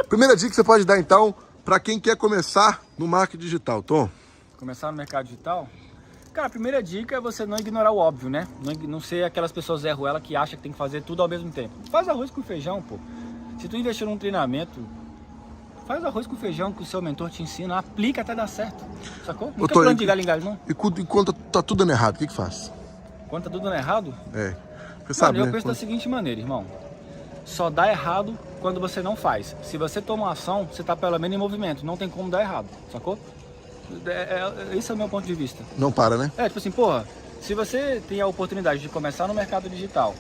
Primeira dica que você pode dar, então, para quem quer começar no marketing digital, Tom? Começar no mercado digital? Cara, a primeira dica é você não ignorar o óbvio, né? Não ser aquelas pessoas Zé Ruela que acham que tem que fazer tudo ao mesmo tempo. Faz arroz com feijão, pô. Se tu investir num treinamento, faz arroz com feijão que o seu mentor te ensina, aplica até dar certo, sacou? Não fica plano de galho em galho, não. E quando tá tudo dando errado, o que faz? Quando tá tudo dando errado? É. Você sabe, eu né? penso da seguinte maneira, irmão. Só dá errado quando você não faz. Se você toma uma ação, você tá pelo menos em movimento. Não tem como dar errado, sacou? Esse é o meu ponto de vista. Não para, né? Tipo assim, porra, se você tem a oportunidade de começar no mercado digital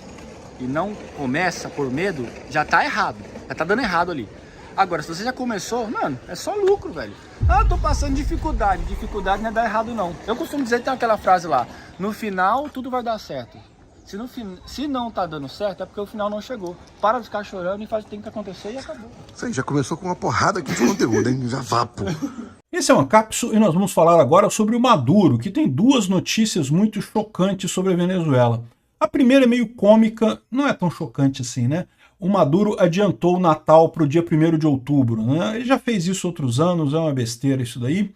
e não começa por medo, já tá errado. Já tá dando errado ali. Agora, se você já começou, mano, é só lucro, velho. Ah, tô passando dificuldade. Dificuldade não é dar errado, não. Eu costumo dizer, tem aquela frase lá, no final tudo vai dar certo. Se não tá dando certo, é porque o final não chegou. Para de ficar chorando e faz o que tem que acontecer e acabou. Isso aí, já começou com uma porrada aqui de conteúdo, hein? Já vá, pô. Esse é o Ancapsu e nós vamos falar agora sobre o Maduro, que tem duas notícias muito chocantes sobre a Venezuela. A primeira é meio cômica, não é tão chocante assim, né? O Maduro adiantou o Natal para o dia 1º de outubro, né? Ele já fez isso outros anos, é uma besteira isso daí,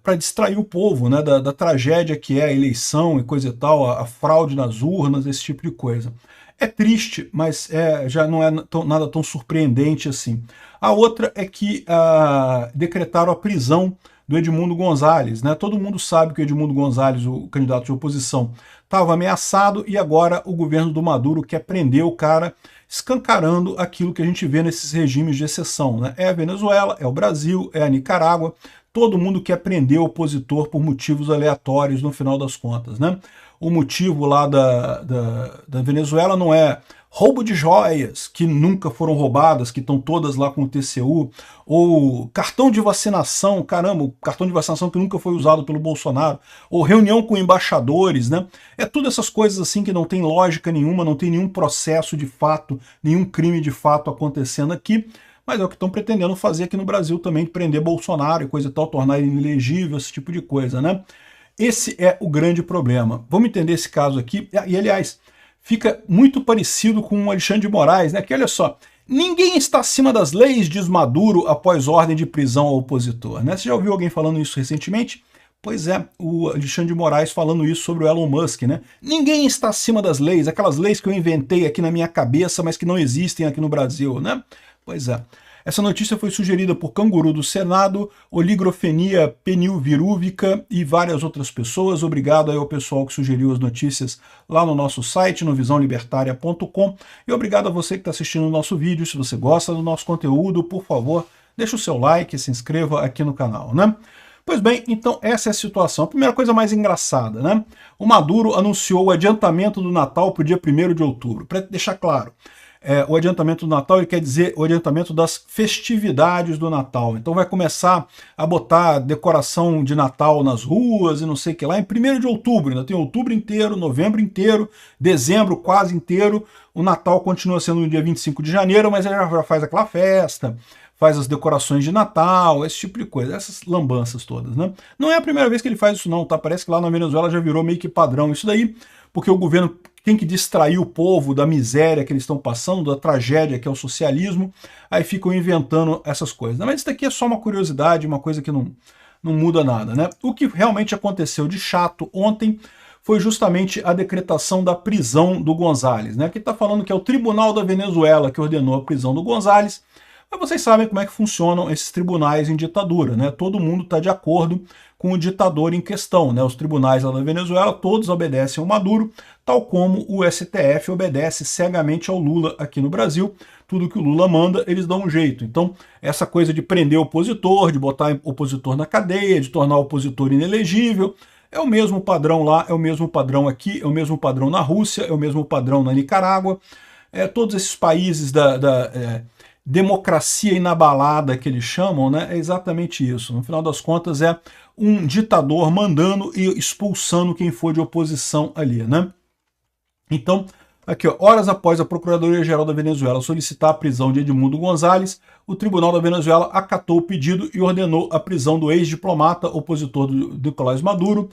para distrair o povo, né, da tragédia que é a eleição e coisa e tal, a fraude nas urnas, esse tipo de coisa. É triste, mas já não é nada tão surpreendente assim. A outra é que decretaram a prisão do Edmundo Gonzalez, né? Todo mundo sabe que o Edmundo Gonzalez, o candidato de oposição, estava ameaçado e agora o governo do Maduro quer prender o cara, escancarando aquilo que a gente vê nesses regimes de exceção, né? É a Venezuela, é o Brasil, é a Nicarágua, todo mundo quer prender o opositor por motivos aleatórios no final das contas, né? O motivo lá da Venezuela não é roubo de joias que nunca foram roubadas, que estão todas lá com o TCU, ou cartão de vacinação, caramba, o cartão de vacinação que nunca foi usado pelo Bolsonaro, ou reunião com embaixadores, né? É tudo essas coisas assim que não tem lógica nenhuma, não tem nenhum processo de fato, nenhum crime de fato acontecendo aqui, mas é o que estão pretendendo fazer aqui no Brasil também, de prender Bolsonaro e coisa e tal, tornar ele inelegível, esse tipo de coisa, né? Esse é o grande problema. Vamos entender esse caso aqui, e aliás, fica muito parecido com o Alexandre de Moraes, né? Que olha só, ninguém está acima das leis, diz Maduro após ordem de prisão ao opositor, né? Você já ouviu alguém falando isso recentemente? Pois é, o Alexandre de Moraes falando isso sobre o Elon Musk, né? Ninguém está acima das leis, aquelas leis que eu inventei aqui na minha cabeça, mas que não existem aqui no Brasil, né? Pois é. Essa notícia foi sugerida por Canguru do Senado, Oligrofenia penilvirúvica e várias outras pessoas. Obrigado aí ao pessoal que sugeriu as notícias lá no nosso site, no visãolibertaria.com. E obrigado a você que está assistindo o nosso vídeo. Se você gosta do nosso conteúdo, por favor, deixa o seu like e se inscreva aqui no canal, né? Pois bem, então essa é a situação. A primeira coisa mais engraçada, né? O Maduro anunciou o adiantamento do Natal para o dia 1º de outubro. Para deixar claro, o adiantamento do Natal ele quer dizer o adiantamento das festividades do Natal. Então vai começar a botar decoração de Natal nas ruas e não sei o que lá em 1º de outubro. Ainda tem outubro inteiro, novembro inteiro, dezembro quase inteiro. O Natal continua sendo no dia 25 de janeiro, mas ele já faz aquela festa, faz as decorações de Natal, esse tipo de coisa, essas lambanças todas, né? Não é a primeira vez que ele faz isso não, tá? Parece que lá na Venezuela já virou meio que padrão isso daí, porque o governo tem que distrair o povo da miséria que eles estão passando, da tragédia que é o socialismo, aí ficam inventando essas coisas. Mas isso daqui é só uma curiosidade, uma coisa que não muda nada, né? O que realmente aconteceu de chato ontem foi justamente a decretação da prisão do Gonzalez, né? Que está falando que é o Tribunal da Venezuela que ordenou a prisão do Gonzalez, mas vocês sabem como é que funcionam esses tribunais em ditadura, né? Todo mundo está de acordo com o ditador em questão, né? Os tribunais lá da Venezuela todos obedecem ao Maduro, tal como o STF obedece cegamente ao Lula aqui no Brasil. Tudo que o Lula manda, eles dão um jeito. Então, essa coisa de prender o opositor, de botar o opositor na cadeia, de tornar o opositor inelegível, é o mesmo padrão lá, é o mesmo padrão aqui, é o mesmo padrão na Rússia, é o mesmo padrão na Nicarágua. Todos esses países da democracia inabalada que eles chamam, né, é exatamente isso. No final das contas é um ditador mandando e expulsando quem for de oposição ali, né? Então, Aqui, ó, horas após a Procuradoria-Geral da Venezuela solicitar a prisão de Edmundo Gonzalez, o Tribunal da Venezuela acatou o pedido e ordenou a prisão do ex-diplomata opositor do Nicolás Maduro.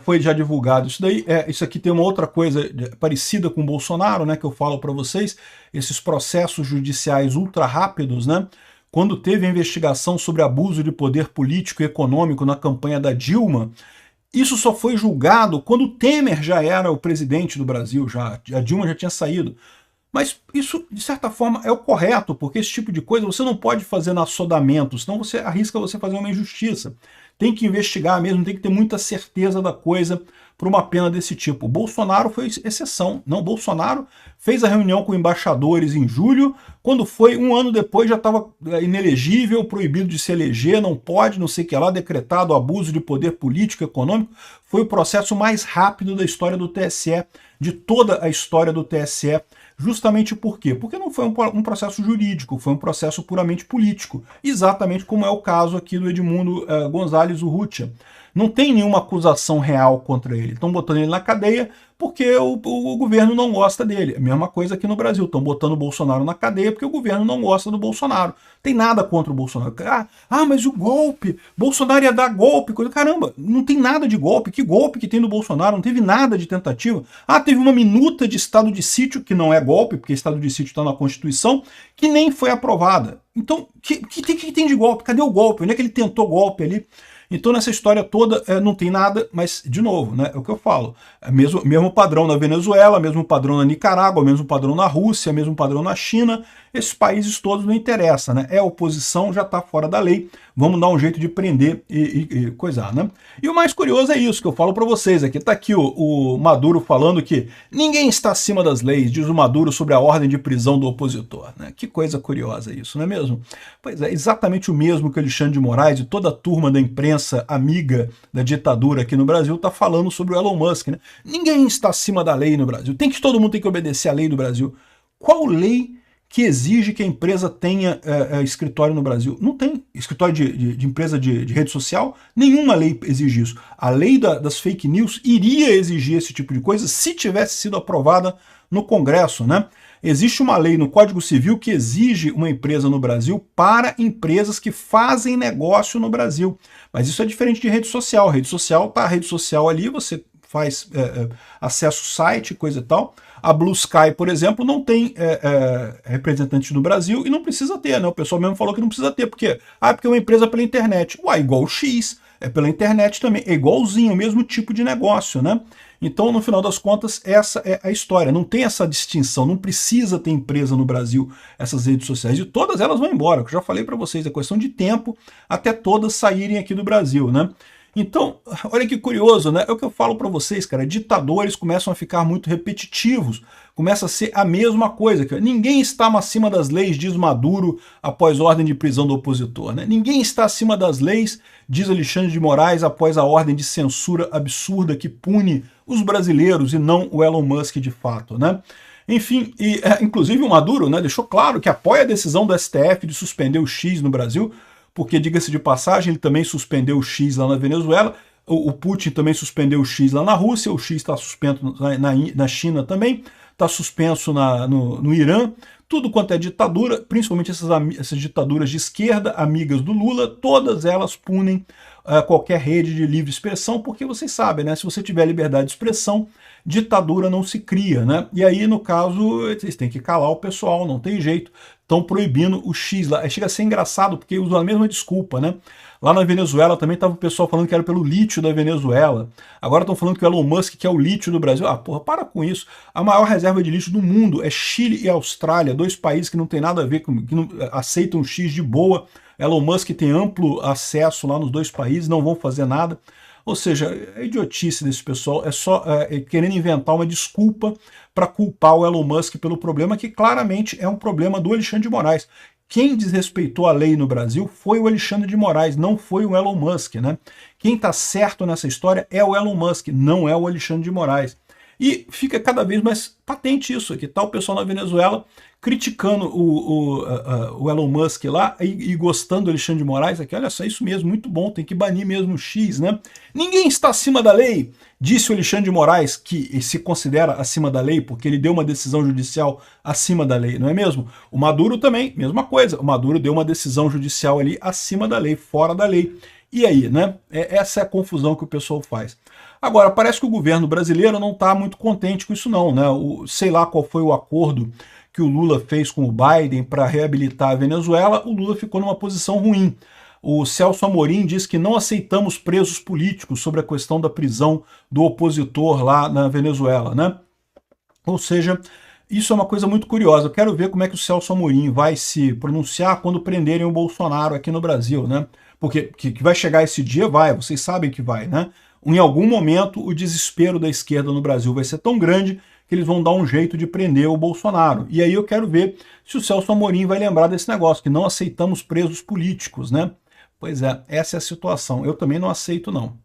Foi já divulgado isso daí. Isso aqui tem uma outra coisa parecida com o Bolsonaro, né, que eu falo para vocês, esses processos judiciais ultra rápidos, né? Quando teve a investigação sobre abuso de poder político e econômico na campanha da Dilma, isso só foi julgado quando o Temer já era o presidente do Brasil, a Dilma já tinha saído. Mas isso, de certa forma, é o correto, porque esse tipo de coisa você não pode fazer no assodamento, senão você arrisca você fazer uma injustiça. Tem que investigar mesmo, tem que ter muita certeza da coisa para uma pena desse tipo. O Bolsonaro foi exceção. Não, Bolsonaro fez a reunião com embaixadores em julho, quando foi um ano depois já estava inelegível, proibido de se eleger, não pode, não sei o que lá, decretado abuso de poder político e econômico. Foi o processo mais rápido da história do TSE, de toda a história do TSE. Justamente por quê? Porque não foi um processo jurídico, foi um processo puramente político. Exatamente como é o caso aqui do Edmundo Gonzalez Urrutia. Não tem nenhuma acusação real contra ele. Estão botando ele na cadeia porque o governo não gosta dele. A mesma coisa aqui no Brasil. Estão botando o Bolsonaro na cadeia porque o governo não gosta do Bolsonaro. Tem nada contra o Bolsonaro. Mas o golpe, Bolsonaro ia dar golpe. Caramba, não tem nada de golpe. Que golpe que tem no Bolsonaro? Não teve nada de tentativa. Teve uma minuta de estado de sítio, que não é golpe, porque estado de sítio está na Constituição, que nem foi aprovada. Então, que tem de golpe? Cadê o golpe? Onde é que ele tentou golpe ali? Então, nessa história toda, não tem nada, mas, de novo, né, é o que eu falo. Mesmo padrão na Venezuela, mesmo padrão na Nicarágua, mesmo padrão na Rússia, mesmo padrão na China. Esses países todos não interessam, né? É oposição, já está fora da lei. Vamos dar um jeito de prender e coisar, né? E o mais curioso é isso que eu falo para vocês aqui. Está aqui o Maduro falando que ninguém está acima das leis, diz o Maduro sobre a ordem de prisão do opositor, né? Que coisa curiosa isso, não é mesmo? Pois é, exatamente o mesmo que o Alexandre de Moraes e toda a turma da imprensa amiga da ditadura aqui no Brasil está falando sobre o Elon Musk, né? Ninguém está acima da lei no Brasil. Todo mundo tem que obedecer à lei do Brasil. Qual lei que exige que a empresa tenha escritório no Brasil? Não tem. Escritório de empresa de rede social? Nenhuma lei exige isso. A lei das fake news iria exigir esse tipo de coisa se tivesse sido aprovada no Congresso, né? Existe uma lei no Código Civil que exige uma empresa no Brasil para empresas que fazem negócio no Brasil. Mas isso é diferente de rede social. Rede social ali, você faz acesso ao site, coisa e tal. A Blue Sky, por exemplo, não tem representante no Brasil e não precisa ter, né? O pessoal mesmo falou que não precisa ter. Por quê? Porque é uma empresa pela internet. Igual o X, é pela internet também. É igualzinho, o mesmo tipo de negócio, né? Então, no final das contas, essa é a história. Não tem essa distinção, não precisa ter empresa no Brasil, essas redes sociais. E todas elas vão embora, que eu já falei para vocês, é questão de tempo até todas saírem aqui do Brasil, né? Então, olha que curioso, né? É o que eu falo para vocês, cara. Ditadores começam a ficar muito repetitivos. Começa a ser a mesma coisa. Ninguém está acima das leis, diz Maduro, após ordem de prisão do opositor, né? Ninguém está acima das leis, diz Alexandre de Moraes, após a ordem de censura absurda que pune os brasileiros e não o Elon Musk de fato, né? Enfim, inclusive o Maduro, né, deixou claro que apoia a decisão do STF de suspender o X no Brasil, porque, diga-se de passagem, ele também suspendeu o X lá na Venezuela, o Putin também suspendeu o X lá na Rússia, o X está suspenso na China também, está suspenso no Irã, tudo quanto é ditadura, principalmente essas ditaduras de esquerda, amigas do Lula, todas elas punem qualquer rede de livre expressão, porque vocês sabem, né? Se você tiver liberdade de expressão, ditadura não se cria, né? E aí, no caso, eles têm que calar o pessoal, não tem jeito, estão proibindo o X lá. Chega a ser engraçado, porque usam a mesma desculpa, né? Lá na Venezuela também estava o pessoal falando que era pelo lítio da Venezuela. Agora estão falando que o Elon Musk quer o lítio do Brasil. Porra, para com isso. A maior reserva de lítio do mundo é Chile e Austrália, dois países que não tem nada a ver com, que não aceitam o X de boa. Elon Musk tem amplo acesso lá nos dois países, não vão fazer nada. Ou seja, a idiotice desse pessoal é só querendo inventar uma desculpa para culpar o Elon Musk pelo problema que claramente é um problema do Alexandre de Moraes. Quem desrespeitou a lei no Brasil foi o Alexandre de Moraes, não foi o Elon Musk, né? Quem está certo nessa história é o Elon Musk, não é o Alexandre de Moraes. E fica cada vez mais patente isso aqui, tá? O pessoal na Venezuela criticando o Elon Musk lá e gostando do Alexandre de Moraes aqui. Olha só, isso mesmo, muito bom, tem que banir mesmo o X, né? Ninguém está acima da lei, disse o Alexandre de Moraes, que se considera acima da lei porque ele deu uma decisão judicial acima da lei, não é mesmo? O Maduro também, mesma coisa, o Maduro deu uma decisão judicial ali acima da lei, fora da lei. E aí, né? Essa é a confusão que o pessoal faz. Agora, parece que o governo brasileiro não está muito contente com isso não, né? Sei lá qual foi o acordo que o Lula fez com o Biden para reabilitar a Venezuela, o Lula ficou numa posição ruim. O Celso Amorim diz que não aceitamos presos políticos sobre a questão da prisão do opositor lá na Venezuela, né? Ou seja, isso é uma coisa muito curiosa. Eu quero ver como é que o Celso Amorim vai se pronunciar quando prenderem o Bolsonaro aqui no Brasil, né? Porque que vai chegar esse dia, vai, vocês sabem que vai, né? Em algum momento o desespero da esquerda no Brasil vai ser tão grande que eles vão dar um jeito de prender o Bolsonaro. E aí eu quero ver se o Celso Amorim vai lembrar desse negócio, que não aceitamos presos políticos, né? Pois é, essa é a situação. Eu também não aceito, não.